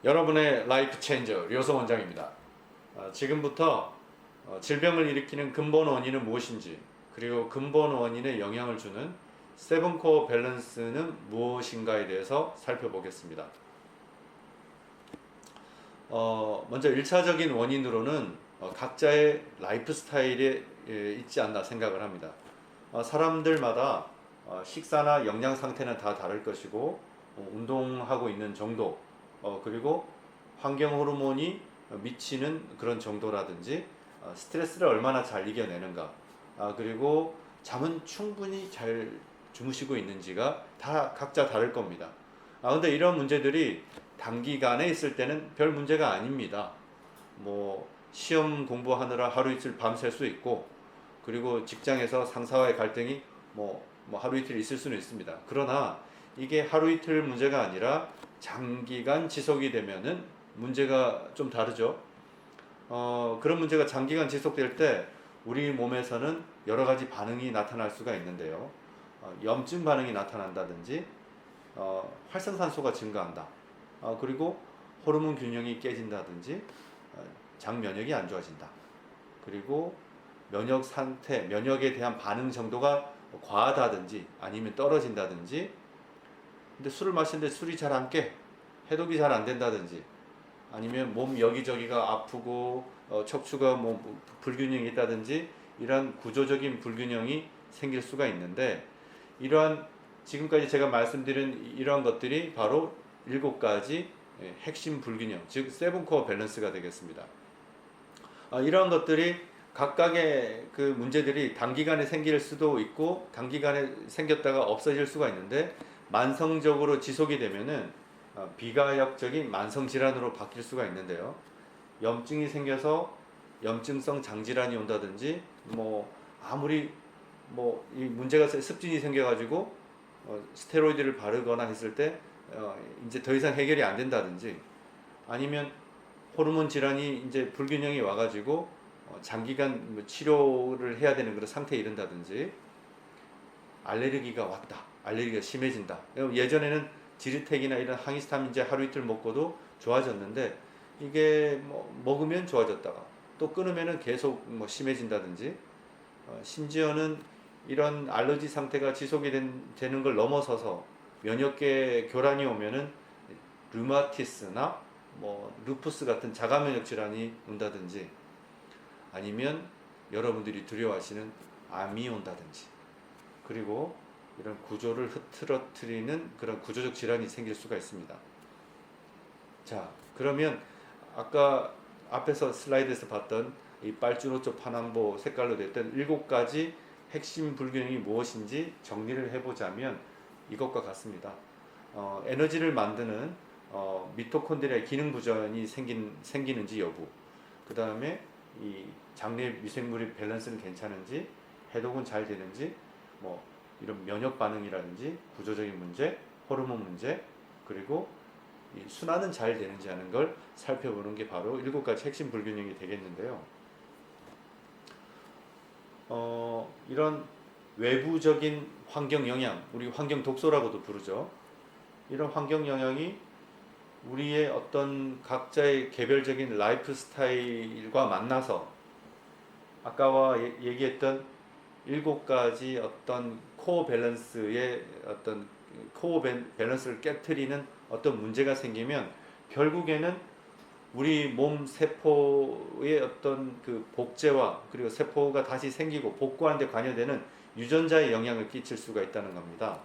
여러분의 라이프 체인저 류호성 원장입니다. 지금부터 질병을 일으키는 근본 원인은 무엇인지, 그리고 근본 원인에 영향을 주는 세븐코어 밸런스는 무엇인가에 대해서 살펴보겠습니다. 먼저 1차적인 원인으로는 각자의 라이프 스타일에 있지 않나 생각을 합니다. 사람들마다 식사나 영양 상태는 다 다를 것이고, 운동하고 있는 정도, 그리고 환경 호르몬이 미치는 그런 정도라든지, 스트레스를 얼마나 잘 이겨내는가, 그리고 잠은 충분히 잘 주무시고 있는지가 다 각자 다를 겁니다. 근데 이런 문제들이 단기간에 있을 때는 별 문제가 아닙니다. 뭐 시험 공부하느라 하루 이틀 밤샐 수 있고, 그리고 직장에서 상사와의 갈등이 뭐 하루 이틀 있을 수는 있습니다. 그러나 이게 하루 이틀 문제가 아니라 장기간 지속이 되면은 문제가 좀 다르죠. 그런 문제가 장기간 지속될 때 우리 몸에서는 여러 가지 반응이 나타날 수가 있는데요. 염증 반응이 나타난다든지, 활성산소가 증가한다. 그리고 호르몬 균형이 깨진다든지, 장 면역이 안 좋아진다. 그리고 면역 상태, 면역에 대한 반응 정도가 과하다든지 아니면 떨어진다든지, 근데 술을 마시는데 술이 잘 안 깨, 해독이 잘 안 된다든지, 아니면 몸 여기저기가 아프고 척추가 뭐 불균형이 있다든지, 이런 구조적인 불균형이 생길 수가 있는데, 이러한 지금까지 제가 말씀드린 이러한 것들이 바로 7가지 핵심 불균형, 즉 세븐코어 밸런스가 되겠습니다. 이러한 것들이 각각의 그 문제들이 단기간에 생길 수도 있고 단기간에 생겼다가 없어질 수가 있는데, 만성적으로 지속이 되면은 비가역적인 만성 질환으로 바뀔 수가 있는데요. 염증이 생겨서 염증성 장질환이 온다든지, 뭐 아무리 뭐 이 문제가 습진이 생겨가지고 스테로이드를 바르거나 했을 때 이제 더 이상 해결이 안 된다든지, 아니면 호르몬 질환이 이제 불균형이 와가지고 장기간 뭐 치료를 해야 되는 그런 상태에 이른다든지, 알레르기가 왔다, 알레르기가 심해진다. 예전에는 지르텍이나 이런 항히스타민제 하루 이틀 먹고도 좋아졌는데, 이게 뭐 먹으면 좋아졌다가 또 끊으면은 계속 뭐 심해진다든지, 심지어는 이런 알러지 상태가 지속이 되는 걸 넘어서서 면역계 교란이 오면은 류마티스나 뭐 루푸스 같은 자가면역 질환이 온다든지, 아니면 여러분들이 두려워하시는 암이 온다든지, 그리고 이런 구조를 흐트러뜨리는 그런 구조적 질환이 생길 수가 있습니다. 자, 그러면 아까 앞에서 슬라이드에서 봤던 이 빨주노초 파남보 색깔로 됐던 7가지 핵심 불균형이 무엇인지 정리를 해보자면 이것과 같습니다. 에너지를 만드는 미토콘드리아의 기능 부전이 생기는지 여부, 그 다음에 이 장내 미생물의 밸런스는 괜찮은지, 해독은 잘 되는지, 뭐 이런 면역 반응이라든지 구조적인 문제, 호르몬 문제, 그리고 이 순환은 잘 되는지 하는 걸 살펴보는 게 바로 7가지 핵심 불균형이 되겠는데요. 이런 외부적인 환경 영향, 우리 환경 독소라고도 부르죠. 이런 환경 영향이 우리의 어떤 각자의 개별적인 라이프 스타일과 만나서 아까와 얘기했던 7가지 어떤 코어 밸런스의 어떤 코어 밸런스를 깨트리는 어떤 문제가 생기면, 결국에는 우리 몸 세포의 어떤 그 복제와, 그리고 세포가 다시 생기고 복구하는 데 관여되는 유전자에 영향을 끼칠 수가 있다는 겁니다.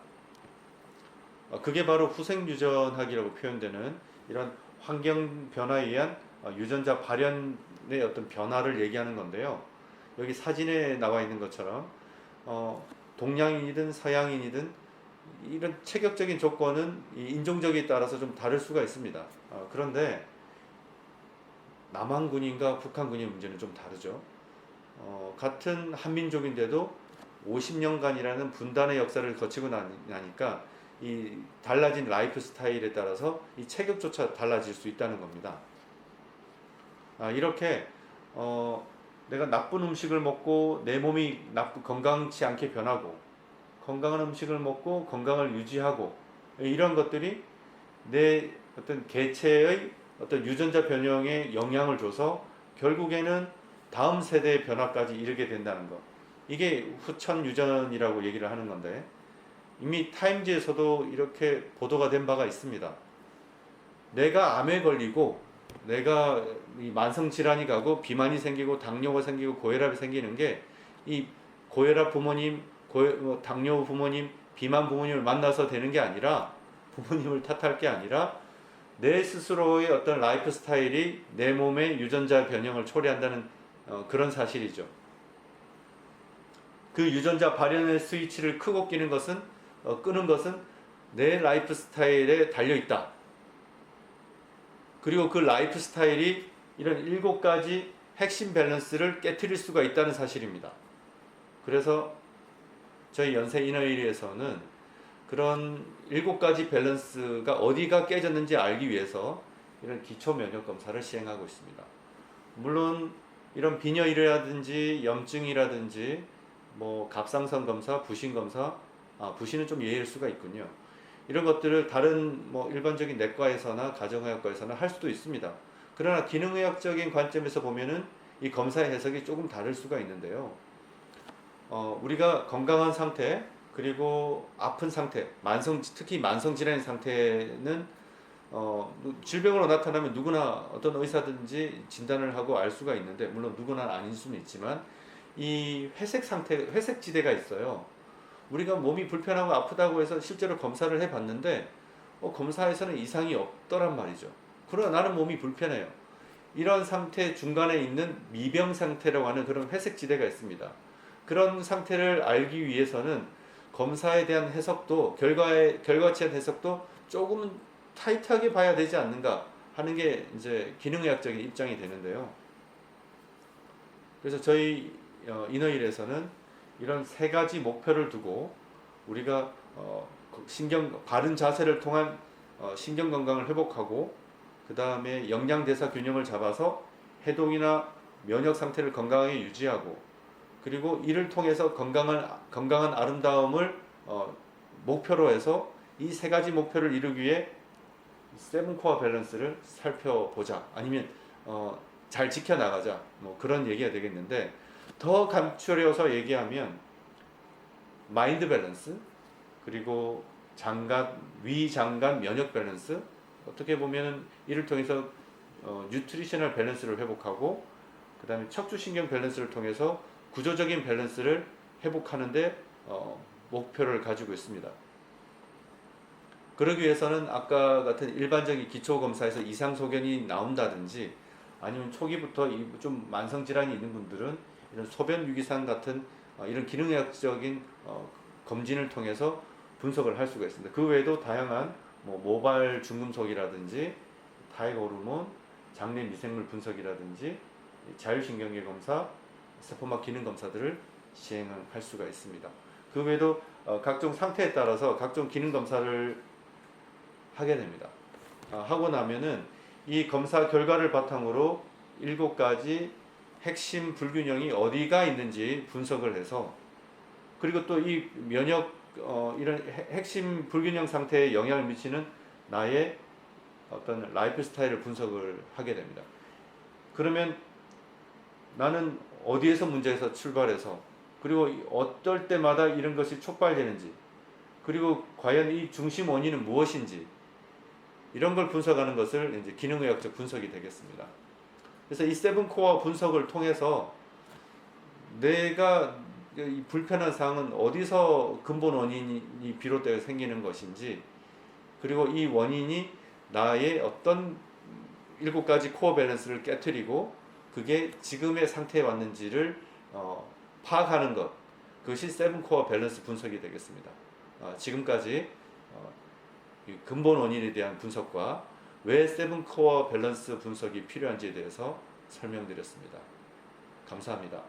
그게 바로 후생유전학이라고 표현되는 이런 환경 변화에 의한 유전자 발현의 어떤 변화를 얘기하는 건데요. 여기 사진에 나와 있는 것처럼 동양인이든 서양인이든 이런 체격적인 조건은 인종적에 따라서 좀 다를 수가 있습니다. 그런데 남한군인과 북한군인 문제는 좀 다르죠. 같은 한민족인데도 50년간이라는 분단의 역사를 거치고 나니까 이 달라진 라이프 스타일에 따라서 이 체격조차 달라질 수 있다는 겁니다. 이렇게 내가 나쁜 음식을 먹고 내 몸이 건강치 않게 변하고, 건강한 음식을 먹고 건강을 유지하고, 이런 것들이 내 어떤 개체의 어떤 유전자 변형에 영향을 줘서 결국에는 다음 세대의 변화까지 이르게 된다는 것. 이게 후천 유전이라고 얘기를 하는 건데 이미 타임지에서도 이렇게 보도가 된 바가 있습니다. 내가 암에 걸리고 내가 이 만성 질환이 가고 비만이 생기고 당뇨가 생기고 고혈압이 생기는 게 이 고혈압 부모님, 당뇨 부모님, 비만 부모님을 만나서 되는 게 아니라 부모님을 탓할 게 아니라 내 스스로의 어떤 라이프 스타일이 내 몸의 유전자 변형을 초래한다는 그런 사실이죠. 그 유전자 발현의 스위치를 크고 끄는 것은 내 라이프 스타일에 달려 있다. 그리고 그 라이프 스타일이 이런 7가지 핵심 밸런스를 깨트릴 수가 있다는 사실입니다. 그래서 저희 연세 이너일에서는 그런 7가지 밸런스가 어디가 깨졌는지 알기 위해서 이런 기초 면역 검사를 시행하고 있습니다. 물론 이런 빈혈이라든지 염증이라든지 뭐 갑상선 검사, 부신 검사, 부신은 좀 예외일 수가 있군요. 이런 것들을 다른 뭐 일반적인 내과에서나 가정의학과에서나 할 수도 있습니다. 그러나 기능의학적인 관점에서 보면은 이 검사의 해석이 조금 다를 수가 있는데요. 우리가 건강한 상태 그리고 아픈 상태, 특히 만성 질환의 상태는 질병으로 나타나면 누구나 어떤 의사든지 진단을 하고 알 수가 있는데 물론 누구나 아닐 수는 있지만 이 회색 지대가 있어요. 우리가 몸이 불편하고 아프다고 해서 실제로 검사를 해봤는데 검사에서는 이상이 없더란 말이죠. 그러나 나는 몸이 불편해요. 이런 상태 중간에 있는 미병 상태라고 하는 그런 회색 지대가 있습니다. 그런 상태를 알기 위해서는 검사에 대한 해석도 결과치에 대한 해석도 조금은 타이트하게 봐야 되지 않는가 하는 게 이제 기능의학적인 입장이 되는데요. 그래서 저희 이너일에서는 이런 3가지 목표를 두고 우리가 바른 자세를 통한 신경 건강을 회복하고 그 다음에 영양 대사 균형을 잡아서 해동이나 면역 상태를 건강하게 유지하고 그리고 이를 통해서 건강한 아름다움을 목표로 해서 이 3가지 목표를 이루기 위해 7코어 밸런스를 살펴보자 아니면 잘 지켜나가자 뭐 그런 얘기가 되겠는데 더 감추려서 얘기하면 마인드 밸런스 그리고 위장관 면역 밸런스 어떻게 보면 이를 통해서 뉴트리셔널 밸런스를 회복하고 그 다음에 척추신경 밸런스를 통해서 구조적인 밸런스를 회복하는데 목표를 가지고 있습니다. 그러기 위해서는 아까 같은 일반적인 기초검사에서 이상소견이 나온다든지 아니면 초기부터 좀 만성질환이 있는 분들은 이런 소변 유기산 같은 이런 기능의학적인 검진을 통해서 분석을 할 수가 있습니다. 그 외에도 다양한 모발 중금속이라든지 타이거 호르몬, 장내 미생물 분석이라든지 자율신경계 검사, 세포막 기능 검사들을 시행할 수가 있습니다. 그 외에도 각종 상태에 따라서 각종 기능 검사를 하게 됩니다. 하고 나면은 이 검사 결과를 바탕으로 7가지 핵심 불균형이 어디가 있는지 분석을 해서 그리고 또 이 면역 이런 핵심 불균형 상태에 영향을 미치는 나의 어떤 라이프 스타일을 분석을 하게 됩니다. 그러면 나는 어디에서 문제에서 출발해서 그리고 어떨 때마다 이런 것이 촉발되는지 그리고 과연 이 중심 원인은 무엇인지 이런 걸 분석하는 것을 이제 기능의학적 분석이 되겠습니다. 그래서 이 7코어 분석을 통해서 내가 이 불편한 사항은 어디서 근본 원인이 비롯되어 생기는 것인지 그리고 이 원인이 나의 어떤 7가지 코어 밸런스를 깨트리고 그게 지금의 상태에 왔는지를 파악하는 것 그것이 7코어 밸런스 분석이 되겠습니다. 지금까지 근본 원인에 대한 분석과 왜 7코어 밸런스 분석이 필요한지에 대해서 설명드렸습니다. 감사합니다.